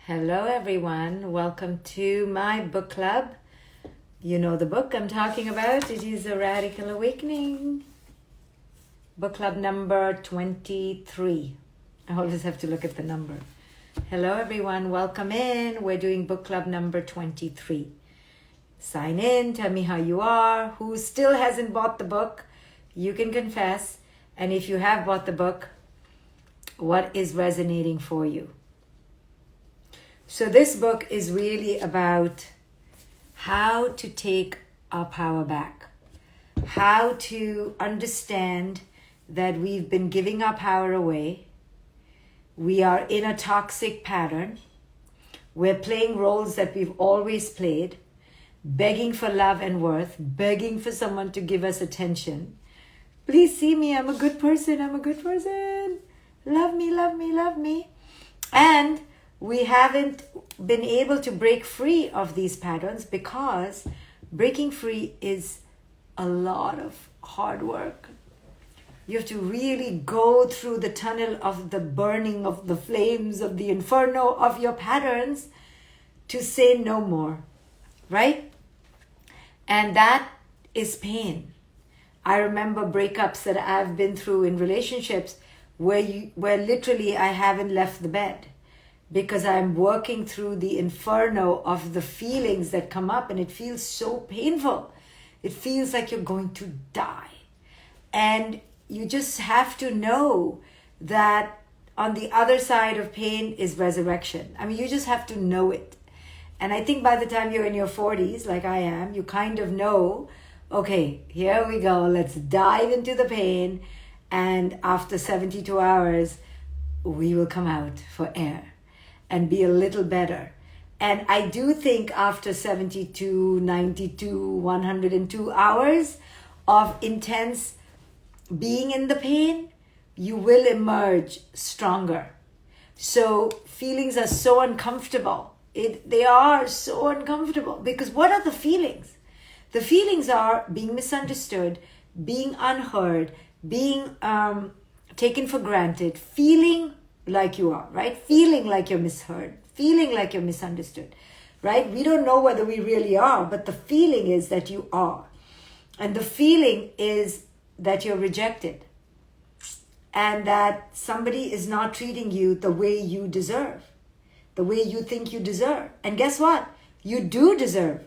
Hello everyone, welcome to my book club. You know the book I'm talking about. It is A Radical Awakening. Book club number 23. I always have to look at the number. Hello everyone, welcome in. We're doing book club number 23. Sign in, tell me how you are. Who still hasn't bought the book, you can confess. And if you have bought the book, what is resonating for you? So this book is really about how to take our power back, how to understand that we've been giving our power away. We are in a toxic pattern. We're playing roles that we've always played, begging for love and worth, begging for someone to give us attention. Please see me, I'm a good person, I'm a good person. Love me, love me, love me. And we haven't been able to break free of these patterns because breaking free is a lot of hard work. You have to really go through the tunnel of the burning of the flames of the inferno of your patterns to say no more, right? And that is pain. I remember breakups that I've been through in relationships where literally I haven't left the bed, because I'm working through the inferno of the feelings that come up, and it feels so painful. It feels like you're going to die. And you just have to know that on the other side of pain is resurrection. I mean, you just have to know it. And I think by the time you're in your 40s, like I am, you kind of know, okay, here we go. Let's dive into the pain. And after 72 hours, we will come out for air and be a little better. And I do think after 72, 92, 102 hours of intense being in the pain, you will emerge stronger. So feelings are so uncomfortable. They are so uncomfortable because what are the feelings? The feelings are being misunderstood, being unheard, being taken for granted, feeling like you are, right? Feeling like you're misheard, feeling like you're misunderstood, right? We don't know whether we really are, but the feeling is that you are. And the feeling is that you're rejected and that somebody is not treating you the way you deserve, the way you think you deserve. And guess what? You do deserve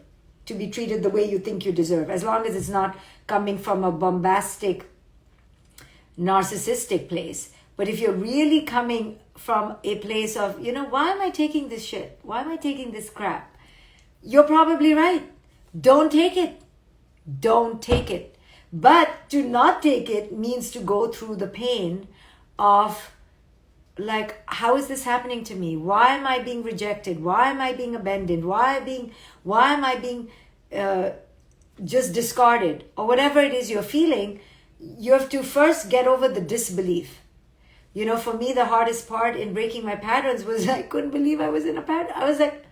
to be treated the way you think you deserve, as long as it's not coming from a bombastic, narcissistic place. But if you're really coming from a place of, why am I taking this shit? Why am I taking this crap? You're probably right. Don't take it. Don't take it. But to not take it means to go through the pain of, like, how is this happening to me? Why am I being rejected? Why am I being abandoned? Why am I being just discarded? Or whatever it is you're feeling, you have to first get over the disbelief. For me, the hardest part in breaking my patterns was I couldn't believe I was in a pattern. I was like,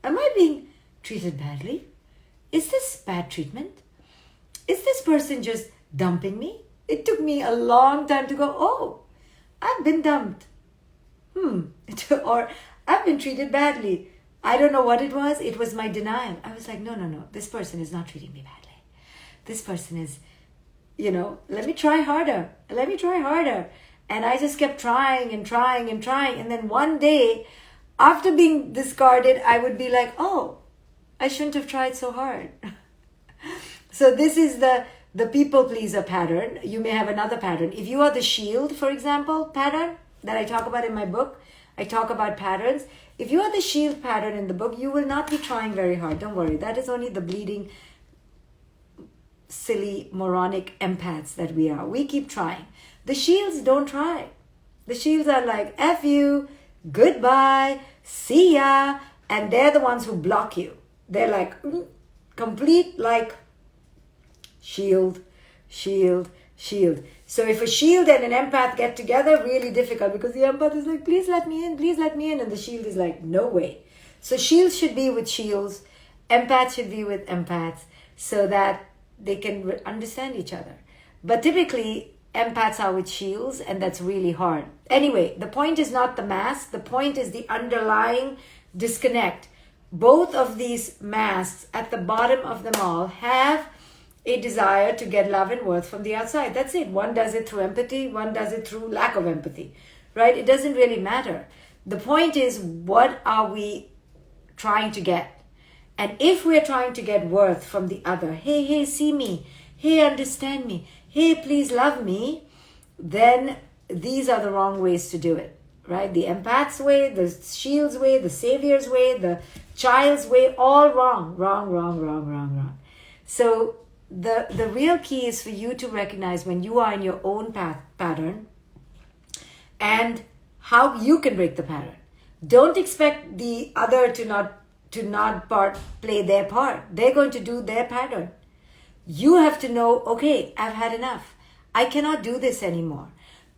am I being treated badly? Is this bad treatment? Is this person just dumping me? It took me a long time to go, oh, I've been dumped. Or I've been treated badly. I don't know what it was. It was my denial. I was like, no. This person is not treating me badly. This person is, let me try harder. Let me try harder. And I just kept trying and trying and trying. And then one day, after being discarded, I would be like, oh, I shouldn't have tried so hard. So this is the people pleaser pattern. You may have another pattern. If you are the shield, for example, pattern that I talk about in my book, I talk about patterns. If you are the shield pattern in the book, you will not be trying very hard. Don't worry. That is only the bleeding, silly, moronic empaths that we are. We keep trying. The shields don't try. The shields are like, F you, goodbye, see ya. And they're the ones who block you. They're like, complete like shield, shield, shield. So if a shield and an empath get together, really difficult because the empath is like, please let me in, please let me in. And the shield is like, no way. So shields should be with shields. Empaths should be with empaths so that they can understand each other. But typically, empaths are with shields, and that's really hard. Anyway, the point is not the mask. The point is the underlying disconnect. Both of these masks at the bottom of them all have a desire to get love and worth from the outside. That's it. One does it through empathy. One does it through lack of empathy, right? It doesn't really matter. The point is, what are we trying to get? And if we're trying to get worth from the other, hey, see me. Hey, understand me. Hey, please love me. Then these are the wrong ways to do it, right? The empath's way, the shield's way, the savior's way, the child's way, all wrong. Wrong. So the real key is for you to recognize when you are in your own pattern and how you can break the pattern. Don't expect the other to not play their part. They're going to do their pattern. You have to know, okay, I've had enough. I cannot do this anymore.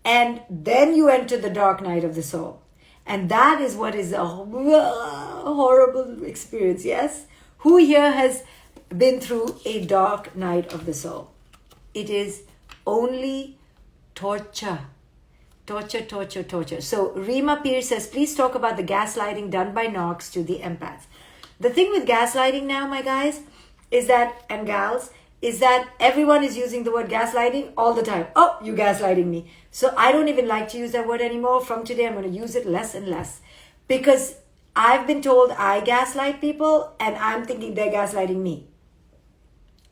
And then you enter the dark night of the soul. And that is what is a horrible experience, yes? Who here has been through a dark night of the soul? It is only torture. Torture. So Rima Pierce says, please talk about the gaslighting done by Knox to the empaths. The thing with gaslighting now, my guys, is that, and gals, is that everyone is using the word gaslighting all the time. Oh, you gaslighting me. So I don't even like to use that word anymore. From today, I'm going to use it less and less. Because I've been told I gaslight people and I'm thinking they're gaslighting me.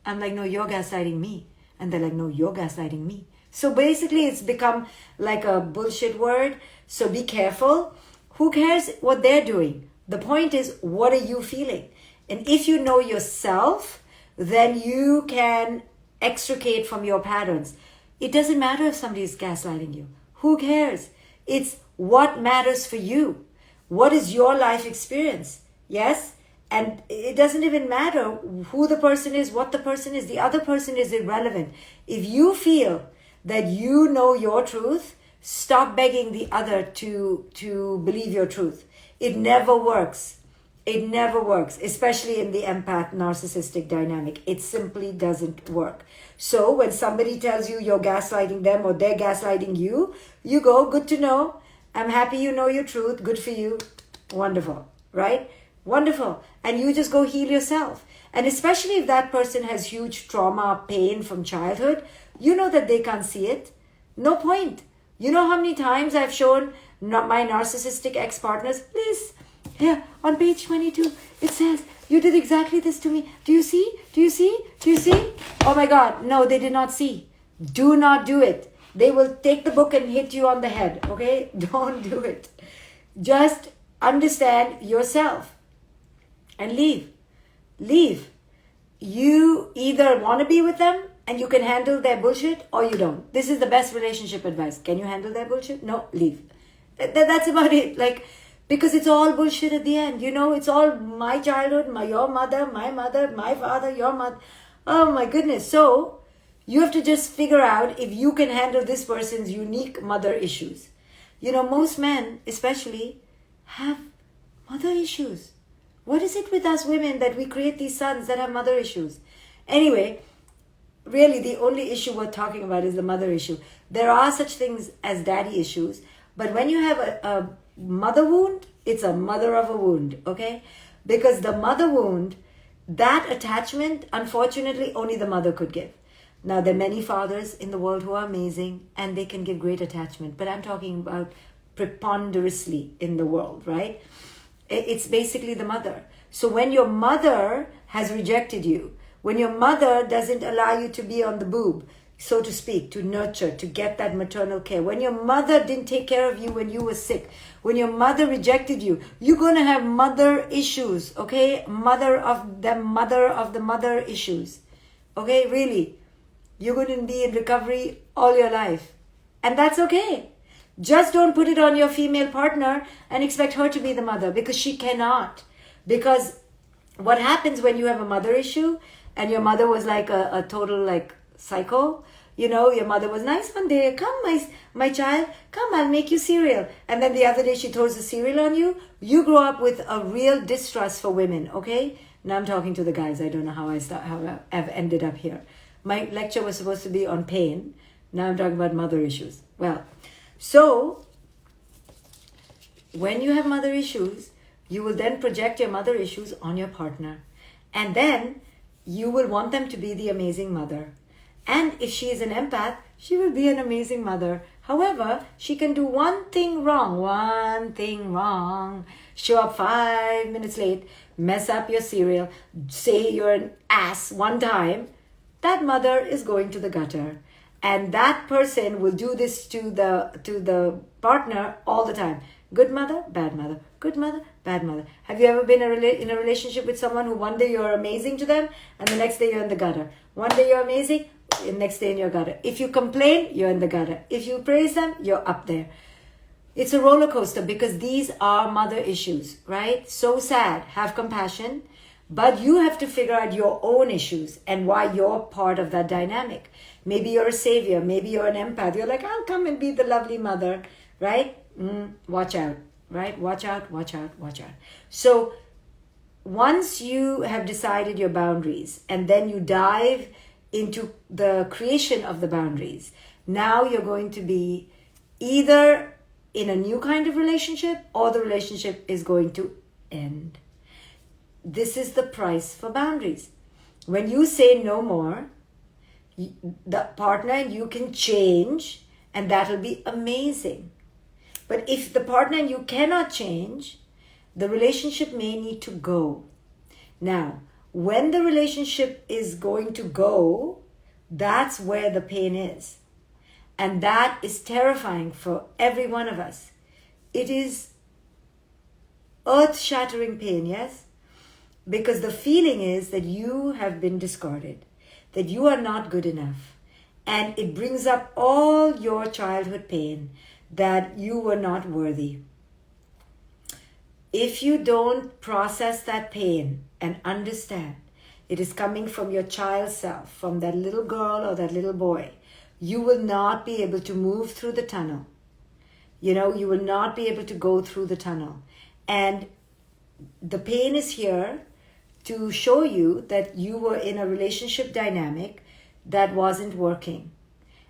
I'm like, no, you're gaslighting me. And they're like, no, you're gaslighting me. So basically, it's become like a bullshit word. So be careful. Who cares what they're doing? The point is, what are you feeling? And if you know yourself, then you can extricate from your patterns. It doesn't matter if somebody is gaslighting you. Who cares? It's what matters for you. What is your life experience? Yes? And it doesn't even matter who the person is, what the person is. The other person is irrelevant. If you feel that you know your truth, stop begging the other to believe your truth. It never works. It never works, especially in the empath narcissistic dynamic. It simply doesn't work. So when somebody tells you you're gaslighting them or they're gaslighting you, you go, good to know. I'm happy you know your truth. Good for you. Wonderful, right? Wonderful. And you just go heal yourself. And especially if that person has huge trauma, pain from childhood, you know that they can't see it. No point. You know how many times I've shown my narcissistic ex-partners, please, here on page 22, it says, you did exactly this to me. Do you see? Do you see? Do you see? Oh my God. No, they did not see. Do not do it. They will take the book and hit you on the head. Okay? Don't do it. Just understand yourself and leave. Leave. You either want to be with them and you can handle their bullshit or you don't. This is the best relationship advice. Can you handle their bullshit? No, leave. That's about it. Because it's all bullshit at the end. You know, it's all my childhood, your mother, my father, your mother. Oh my goodness. So you have to just figure out if you can handle this person's unique mother issues. You know, most men especially have mother issues. What is it with us women that we create these sons that have mother issues? Anyway, really the only issue worth talking about is the mother issue. There are such things as daddy issues. But when you have a mother wound, it's a mother of a wound, okay? Because the mother wound, that attachment, unfortunately, only the mother could give. Now, there are many fathers in the world who are amazing and they can give great attachment. But I'm talking about preponderously in the world, right? It's basically the mother. So when your mother has rejected you, when your mother doesn't allow you to be on the boob, so to speak, to nurture, to get that maternal care. When your mother didn't take care of you when you were sick, when your mother rejected you, you're going to have mother issues, okay? Mother of the mother issues, okay? Really, you're going to be in recovery all your life. And that's okay. Just don't put it on your female partner and expect her to be the mother because she cannot. Because what happens when you have a mother issue and your mother was like a total psycho, you know, your mother was nice one day, come my child, come, I'll make you cereal. And then the other day she throws the cereal on you. You grow up with a real distrust for women, okay? Now I'm talking to the guys. I don't know how I've ended up here. My lecture was supposed to be on pain, Now I'm talking about mother issues. Well, so when you have mother issues, you will then project your mother issues on your partner. And then you will want them to be the amazing mother. And if she is an empath, she will be an amazing mother. However, she can do one thing wrong. Show up 5 minutes late, mess up your cereal, say you're an ass one time. That mother is going to the gutter. And that person will do this to the partner all the time. Good mother, bad mother. Good mother, bad mother. Have you ever been in a relationship with someone who one day you're amazing to them and the next day you're in the gutter? One day you're amazing, the next day in your gutter. If you complain, you're in the gutter. If you praise them, you're up there. It's a roller coaster because these are mother issues, right? So sad. Have compassion. But you have to figure out your own issues and why you're part of that dynamic. Maybe you're a savior. Maybe you're an empath. You're like, I'll come and be the lovely mother, right? Watch out, right? Watch out. So once you have decided your boundaries and then you dive into the creation of the boundaries, now you're going to be either in a new kind of relationship or the relationship is going to end. This is the price for boundaries. When you say no more, the partner and you can change, and that'll be amazing. But if the partner and you cannot change, the relationship may need to go. Now, when the relationship is going to go, that's where the pain is. And that is terrifying for every one of us. It is earth-shattering pain, yes? Because the feeling is that you have been discarded, that you are not good enough. And it brings up all your childhood pain, that you were not worthy. If you don't process that pain and understand it is coming from your child self, from that little girl or that little boy, you will not be able to move through the tunnel. You will not be able to go through the tunnel. And the pain is here to show you that you were in a relationship dynamic that wasn't working.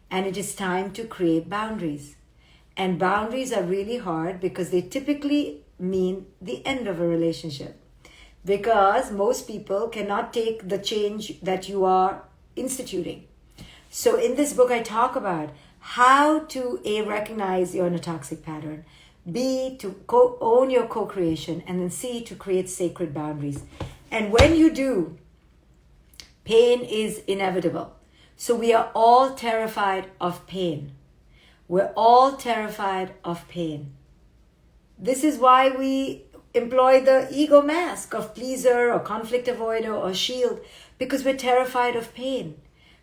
And it is time to create boundaries. And boundaries are really hard because they typically mean the end of a relationship. Because most people cannot take the change that you are instituting. So in this book, I talk about how to A, recognize you're in a toxic pattern, B, to own your co-creation, and then C, to create sacred boundaries. And when you do, pain is inevitable. So we are all terrified of pain. We're all terrified of pain. This is why we employ the ego mask of pleaser or conflict avoider or shield, because we're terrified of pain.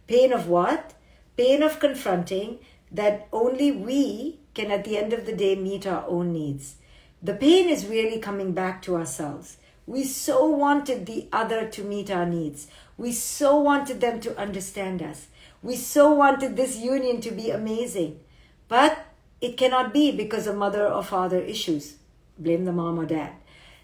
Pain of what? Pain of confronting that only we can at the end of the day meet our own needs. The pain is really coming back to ourselves. We so wanted the other to meet our needs. We so wanted them to understand us. We so wanted this union to be amazing. But it cannot be because of mother or father issues. Blame the mom or dad.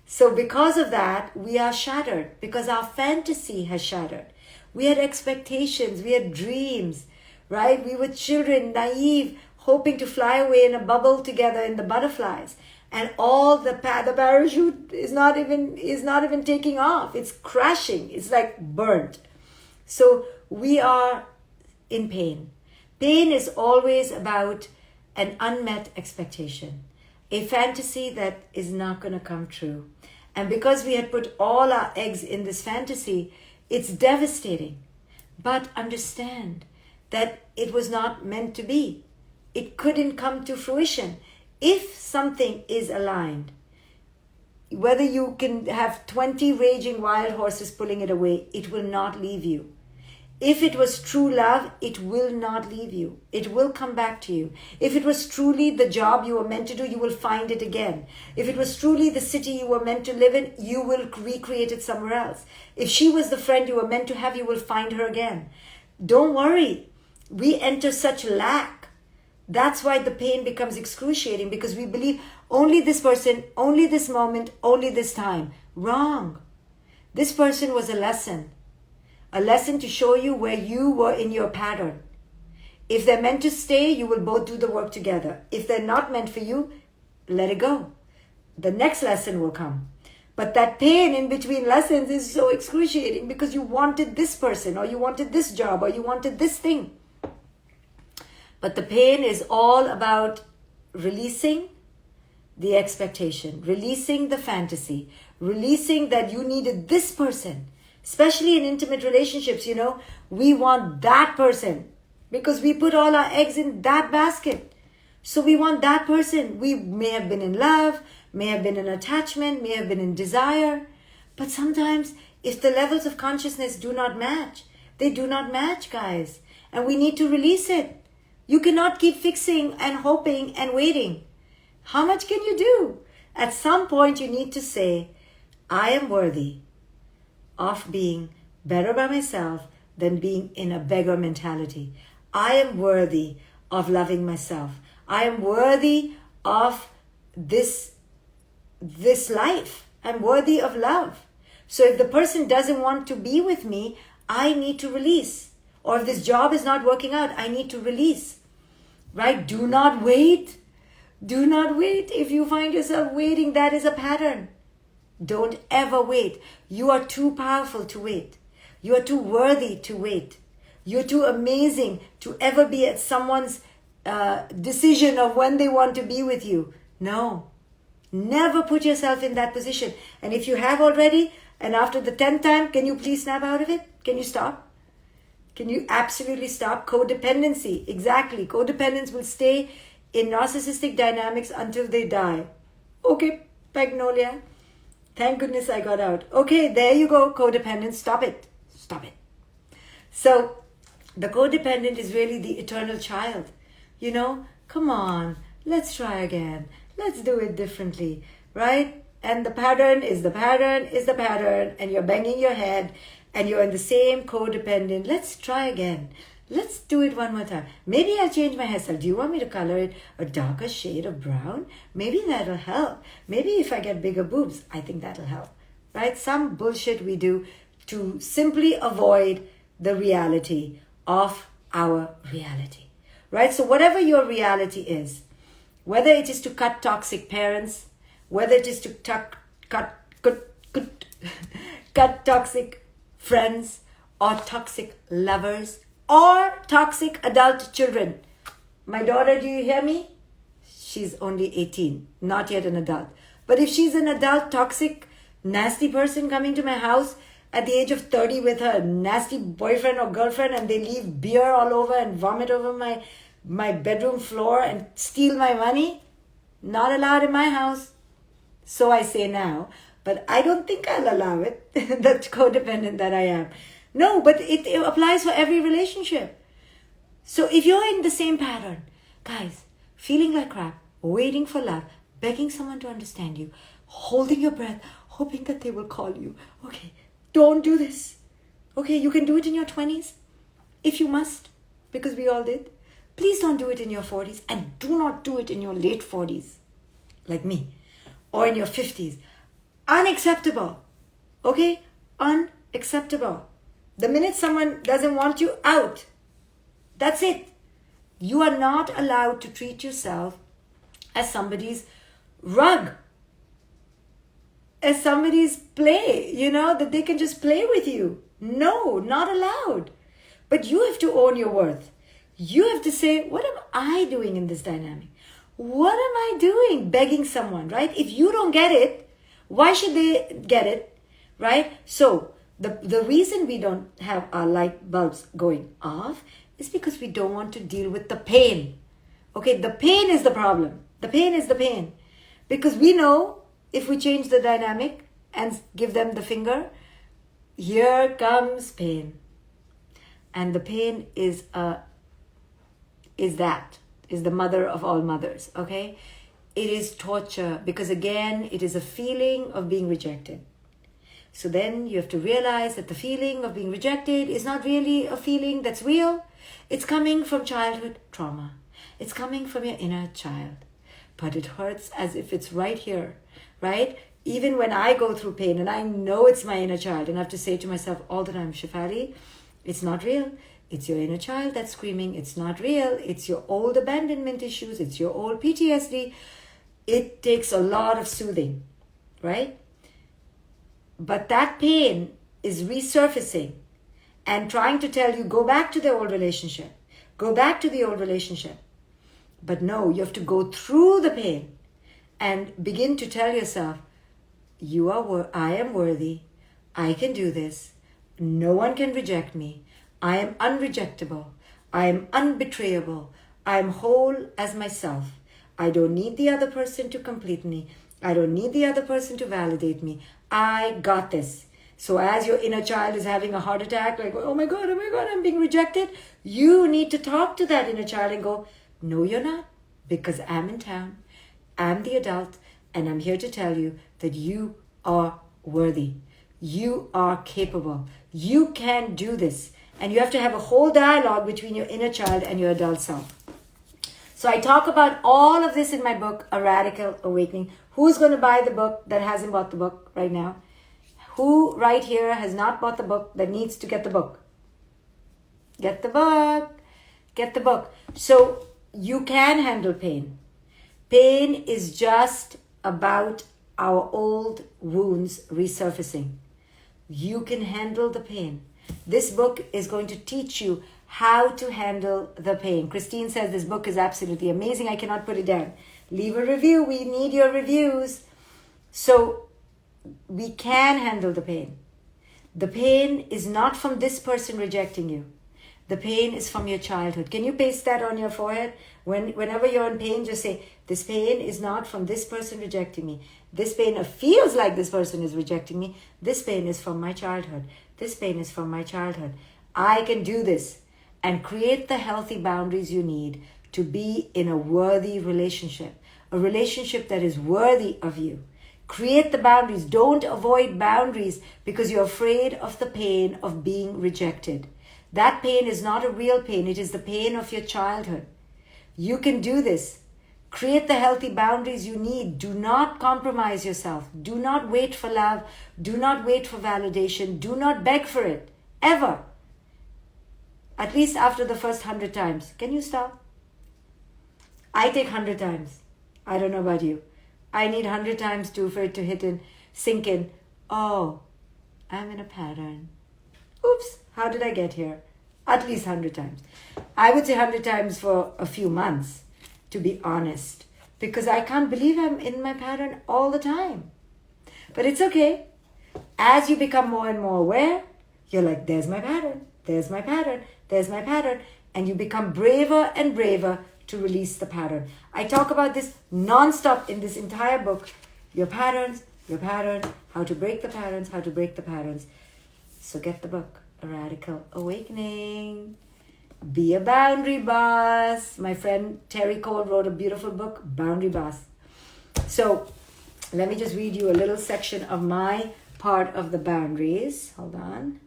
So because of that, we are shattered because our fantasy has shattered. We had expectations, we had dreams, right? We were children, naive, hoping to fly away in a bubble together in the butterflies. And all the parachute is not even taking off. It's crashing. It's like burnt. So we are in pain. Pain is always about an unmet expectation, a fantasy that is not going to come true. And because we had put all our eggs in this fantasy, it's devastating. But understand that it was not meant to be. It couldn't come to fruition. If something is aligned, whether you can have 20 raging wild horses pulling it away, it will not leave you. If it was true love, it will not leave you. It will come back to you. If it was truly the job you were meant to do, you will find it again. If it was truly the city you were meant to live in, you will recreate it somewhere else. If she was the friend you were meant to have, you will find her again. Don't worry. We enter such lack. That's why the pain becomes excruciating, because we believe only this person, only this moment, only this time. Wrong. This person was a lesson to show you where you were in your pattern. If they're meant to stay, you will both do the work together. If they're not meant for you, let it go. The next lesson will come. But that pain in between lessons is so excruciating because you wanted this person, or you wanted this job, or you wanted this thing. But the pain is all about releasing the expectation, releasing the fantasy, releasing that you needed this person. Especially in intimate relationships, we want that person because we put all our eggs in that basket. So we want that person. We may have been in love, may have been in attachment, may have been in desire. But sometimes if the levels of consciousness do not match, they do not match, guys. And we need to release it. You cannot keep fixing and hoping and waiting. How much can you do? At some point you need to say, I am worthy of being better by myself than being in a beggar mentality. I am worthy of loving myself. I am worthy of this life. I'm worthy of love. So if the person doesn't want to be with me, I need to release. Or if this job is not working out, I need to release. Right? Do not wait. Do not wait. If you find yourself waiting, that is a pattern. Don't ever wait. You are too powerful to wait. You are too worthy to wait. You're too amazing to ever be at someone's decision of when they want to be with you. No. Never put yourself in that position. And if you have already, and after the 10th time, can you please snap out of it? Can you stop? Can you absolutely stop? Codependency. Exactly. Codependence will stay in narcissistic dynamics until they die. Okay, Magnolia. Thank goodness I got out. Okay, there you go, codependent. Stop it. Stop it. So, the codependent is really the eternal child. Come on, let's try again. Let's do it differently, right? And the pattern is the pattern is the pattern, and you're banging your head, and you're in the same codependent. Let's try again. Let's do it one more time. Maybe I'll change my hairstyle. Do you want me to color it a darker shade of brown? Maybe that'll help. Maybe if I get bigger boobs, I think that'll help. Right? Some bullshit we do to simply avoid the reality of our reality. Right? So whatever your reality is, whether it is to cut toxic parents, whether it is to cut toxic friends, or toxic lovers, or toxic adult children. My daughter, do you hear me? She's only 18, not yet an adult. But if she's an adult, toxic, nasty person coming to my house at the age of 30 with her nasty boyfriend or girlfriend, and they leave beer all over and vomit over my bedroom floor and steal my money, not allowed in my house. So I say now, but I don't think I'll allow it. That's codependent that I am. No, but it applies for every relationship. So if you're in the same pattern, guys, feeling like crap, waiting for love, begging someone to understand you, holding your breath, hoping that they will call you. Okay, don't do this. Okay, you can do it in your 20s if you must, because we all did. Please don't do it in your 40s, and do not do it in your late 40s, like me, or in your 50s. Unacceptable. Okay? Unacceptable. The minute someone doesn't want you, out. That's it. You are not allowed to treat yourself as somebody's rug, as somebody's play, that they can just play with you. No, not allowed. But you have to own your worth. You have to say, what am I doing in this dynamic? What am I doing begging someone, right? If you don't get it, why should they get it, right? So the reason we don't have our light bulbs going off is because we don't want to deal with the pain. Okay, the pain is the problem. The pain is the pain. Because we know if we change the dynamic and give them the finger, here comes pain. And the pain is the mother of all mothers, okay? It is torture because, again, it is a feeling of being rejected. So then you have to realize that the feeling of being rejected is not really a feeling that's real. It's coming from childhood trauma. It's coming from your inner child. But it hurts as if it's right here, right? Even when I go through pain and I know it's my inner child, and I have to say to myself all the time, Shefali, it's not real. It's your inner child that's screaming. It's not real. It's your old abandonment issues. It's your old PTSD. It takes a lot of soothing, right? But that pain is resurfacing and trying to tell you, go back to the old relationship. Go back to the old relationship. But no, you have to go through the pain and begin to tell yourself, I am worthy. I can do this. No one can reject me. I am unrejectable. I am unbetrayable. I am whole as myself. I don't need the other person to complete me. I don't need the other person to validate me. I got this. So as your inner child is having a heart attack, like, oh my God, I'm being rejected. You need to talk to that inner child and go, no, you're not, because I'm in town. I'm the adult, and I'm here to tell you that you are worthy. You are capable. You can do this. And you have to have a whole dialogue between your inner child and your adult self. So I talk about all of this in my book, A Radical Awakening. Who's going to buy the book that hasn't bought the book right now? Who right here has not bought the book that needs to get the book? Get the book. Get the book. So you can handle pain. Pain is just about our old wounds resurfacing. You can handle the pain. This book is going to teach you how to handle the pain. Christine says this book is absolutely amazing. I cannot put it down. Leave a review. We need your reviews. So we can handle the pain. The pain is not from this person rejecting you. The pain is from your childhood. Can you paste that on your forehead? Whenever you're in pain, just say, this pain is not from this person rejecting me. This pain feels like this person is rejecting me. This pain is from my childhood. This pain is from my childhood. I can do this and create the healthy boundaries you need to be in a worthy relationship. A relationship that is worthy of you. Create the boundaries. Don't avoid boundaries because you're afraid of the pain of being rejected. That pain is not a real pain. It is the pain of your childhood. You can do this. Create the healthy boundaries you need. Do not compromise yourself. Do not wait for love. Do not wait for validation. Do not beg for it. Ever. At least after the first 100 times. Can you stop? I take 100 times. I don't know about you. I need 100 times for it to hit and sink in. Oh, I'm in a pattern. Oops, how did I get here? At least 100 times. I would say 100 times for a few months, to be honest. Because I can't believe I'm in my pattern all the time. But it's okay. As you become more and more aware, you're like, there's my pattern, there's my pattern, there's my pattern. And you become braver and braver to release the pattern. I talk about this non-stop in this entire book. Your pattern, how to break the patterns, how to break the patterns. So get the book, A Radical Awakening. Be a boundary boss. My friend Terry Cole wrote a beautiful book, Boundary Boss. So let me just read you a little section of my part of the boundaries. Hold on.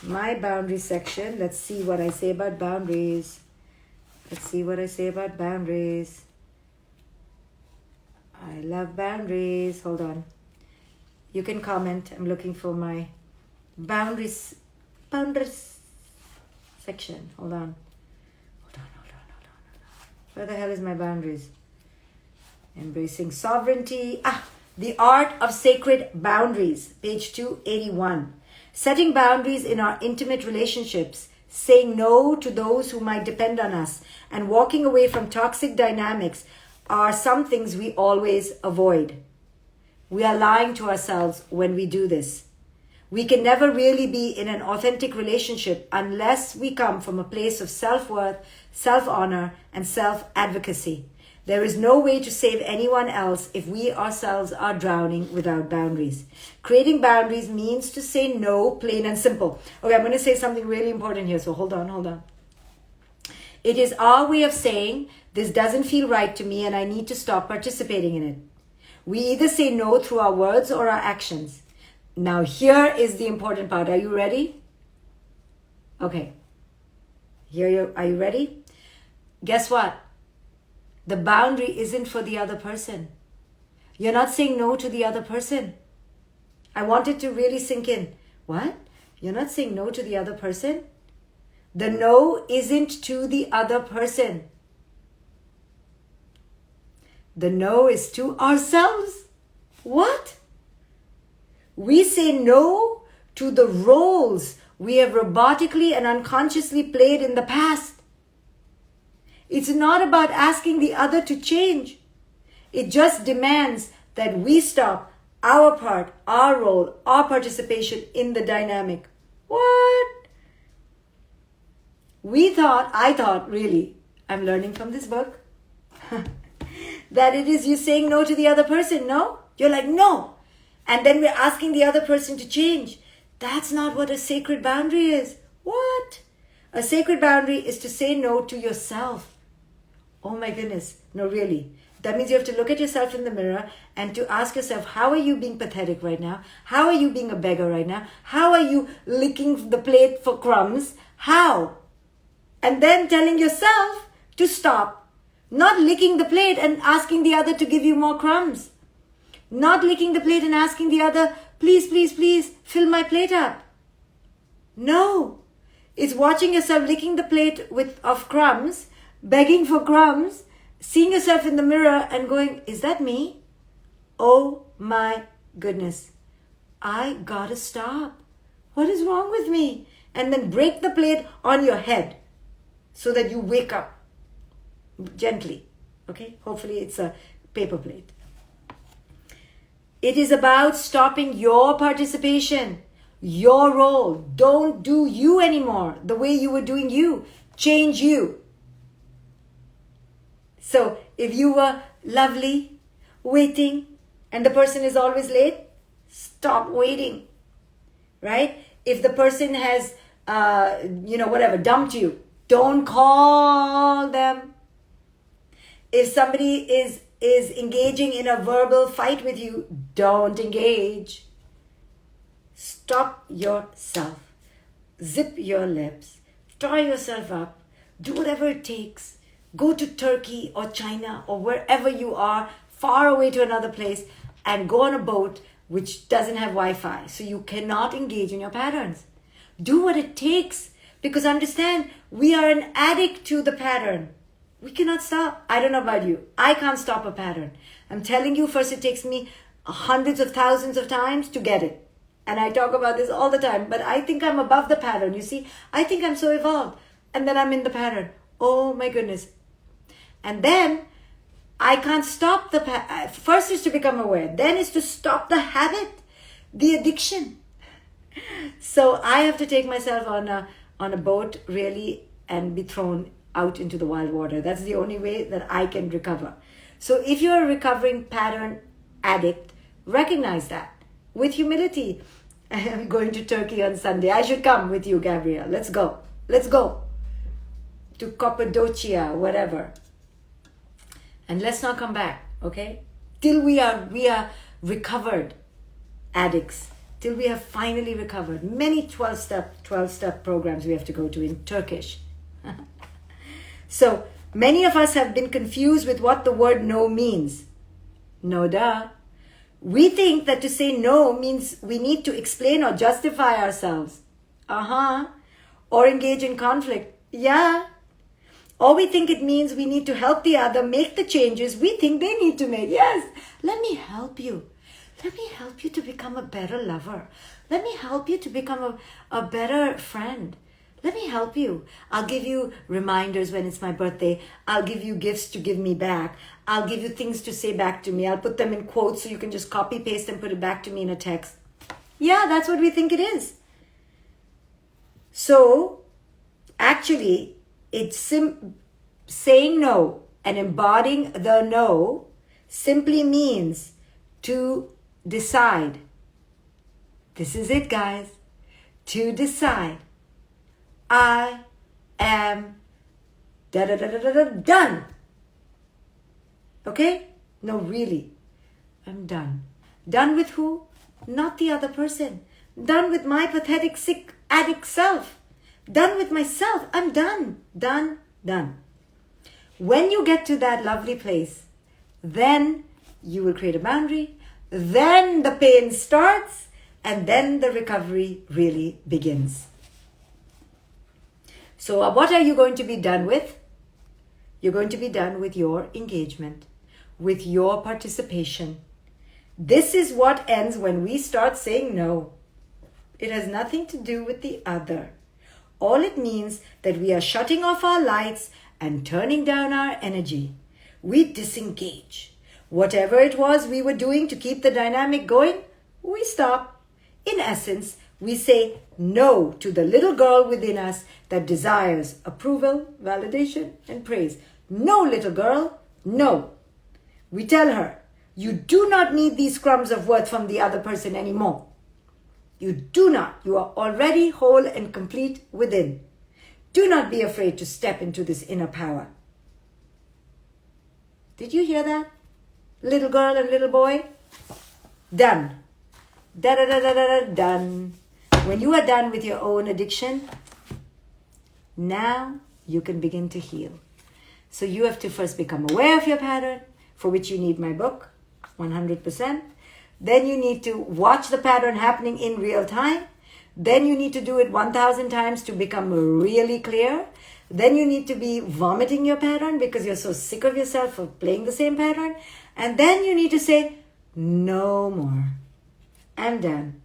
My boundary section. Let's see what I say about boundaries. I love boundaries. Hold on. You can comment. I'm looking for my boundaries section. Hold on. Where the hell is my boundaries? Embracing sovereignty. The Art of Sacred Boundaries. Page 281. Setting boundaries in our intimate relationships, saying no to those who might depend on us, and walking away from toxic dynamics are some things we always avoid. We are lying to ourselves when we do this. We can never really be in an authentic relationship unless we come from a place of self-worth, self-honor, and self-advocacy. There is no way to save anyone else if we ourselves are drowning without boundaries. Creating boundaries means to say no, plain and simple. Okay, I'm going to say something really important here, so hold on. It is our way of saying, this doesn't feel right to me and I need to stop participating in it. We either say no through our words or our actions. Now here is the important part. Are you ready? Okay. Are you ready? Guess what? The boundary isn't for the other person. You're not saying no to the other person. I want it to really sink in. What? You're not saying no to the other person? The no isn't to the other person. The no is to ourselves. What? We say no to the roles we have robotically and unconsciously played in the past. It's not about asking the other to change. It just demands that we stop our part, our role, our participation in the dynamic. What? I thought really, I'm learning from this book, that it is you saying no to the other person, no? You're like, no. And then we're asking the other person to change. That's not what a sacred boundary is. What? A sacred boundary is to say no to yourself. Oh my goodness. No, really. That means you have to look at yourself in the mirror and to ask yourself, how are you being pathetic right now? How are you being a beggar right now? How are you licking the plate for crumbs? How? And then telling yourself to stop. Not licking the plate and asking the other to give you more crumbs. Not licking the plate and asking the other, please, please, please, fill my plate up. No. It's watching yourself licking the plate of crumbs, begging for crumbs, seeing yourself in the mirror and going, is that me? Oh my goodness. I gotta stop. What is wrong with me? And then break the plate on your head so that you wake up gently. Okay? Hopefully it's a paper plate. It is about stopping your participation, your role. Don't do you anymore the way you were doing you. Change you. So if you were lovely, waiting, and the person is always late, stop waiting, right? If the person has, dumped you, don't call them. If somebody is engaging in a verbal fight with you, don't engage. Stop yourself. Zip your lips. Tie yourself up. Do whatever it takes. Go to Turkey or China or wherever you are, far away to another place, and go on a boat which doesn't have Wi-Fi, so you cannot engage in your patterns. Do what it takes, because understand, we are an addict to the pattern. We cannot stop. I don't know about you. I can't stop a pattern. I'm telling you, first it takes me hundreds of thousands of times to get it. And I talk about this all the time, but I think I'm above the pattern. You see, I think I'm so evolved. And then I'm in the pattern. Oh my goodness. And then I can't stop the pattern. First is to become aware. Then is to stop the habit, the addiction. So I have to take myself on a boat really and be thrown out into the wild water. That's the only way that I can recover. So if you're a recovering pattern addict, recognize that with humility. I'm going to Turkey on Sunday. I should come with you, Gabrielle. Let's go. Let's go to Cappadocia, whatever. And let's not come back, okay? Till we are recovered addicts. Till we have finally recovered. Many 12-step programs we have to go to in Turkish. So many of us have been confused with what the word no means. No duh. We think that to say no means we need to explain or justify ourselves. Or engage in conflict. Yeah. Or we think it means we need to help the other make the changes we think they need to make. Yes. Let me help you. Let me help you to become a better lover. Let me help you to become a better friend. Let me help you. I'll give you reminders when it's my birthday. I'll give you gifts to give me back. I'll give you things to say back to me. I'll put them in quotes so you can just copy, paste, and put it back to me in a text. Yeah, that's what we think it is. So, actually, it's saying no and embodying the no simply means to decide. This is it, guys. To decide. I am done. Okay? No, really. I'm done. Done with who? Not the other person. Done with my pathetic, sick, addict self. Done with myself. I'm done. Done. Done. When you get to that lovely place, then you will create a boundary. Then the pain starts. and then the recovery really begins. So what are you going to be done with? You're going to be done with your engagement, with your participation. This is what ends when we start saying no. It has nothing to do with the other. All it means that we are shutting off our lights and turning down our energy. We disengage. Whatever it was we were doing to keep the dynamic going, we stop. In essence, we say no to the little girl within us that desires approval, validation, and praise. No, little girl, no. We tell her, you do not need these crumbs of worth from the other person anymore. You do not. You are already whole and complete within. Do not be afraid to step into this inner power. Did you hear that? Little girl and little boy? Done. Done. When you are done with your own addiction, now you can begin to heal. So you have to first become aware of your pattern, for which you need my book, 100%. Then you need to watch the pattern happening in real time. Then you need to do it 1,000 times to become really clear. Then you need to be vomiting your pattern because you're so sick of yourself for playing the same pattern. And then you need to say, no more. I'm done.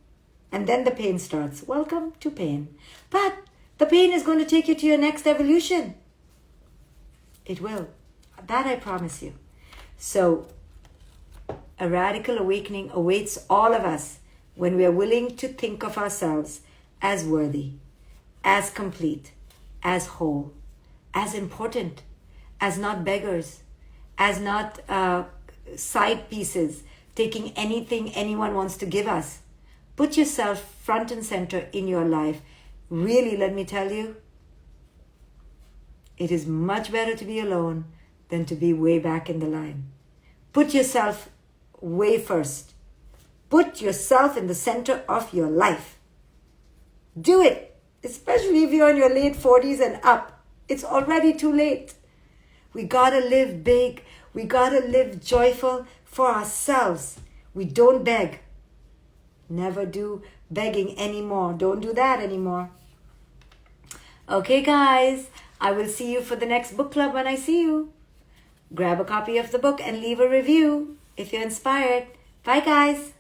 And then the pain starts. Welcome to pain. But the pain is going to take you to your next evolution. It will. That I promise you. So, a radical awakening awaits all of us when we are willing to think of ourselves as worthy, as complete, as whole, as important, as not beggars, as not side pieces, taking anything anyone wants to give us. Put yourself front and center in your life. Really, let me tell you, it is much better to be alone than to be way back in the line. Put yourself way first. Put yourself in the center of your life. Do it, especially if you're in your late 40s and up. It's already too late. We gotta live big. We gotta live joyful for ourselves. We don't beg. Never do begging anymore. Don't do that anymore. Okay, guys, I will see you for the next book club when I see you. Grab a copy of the book and leave a review if you're inspired. Bye, guys.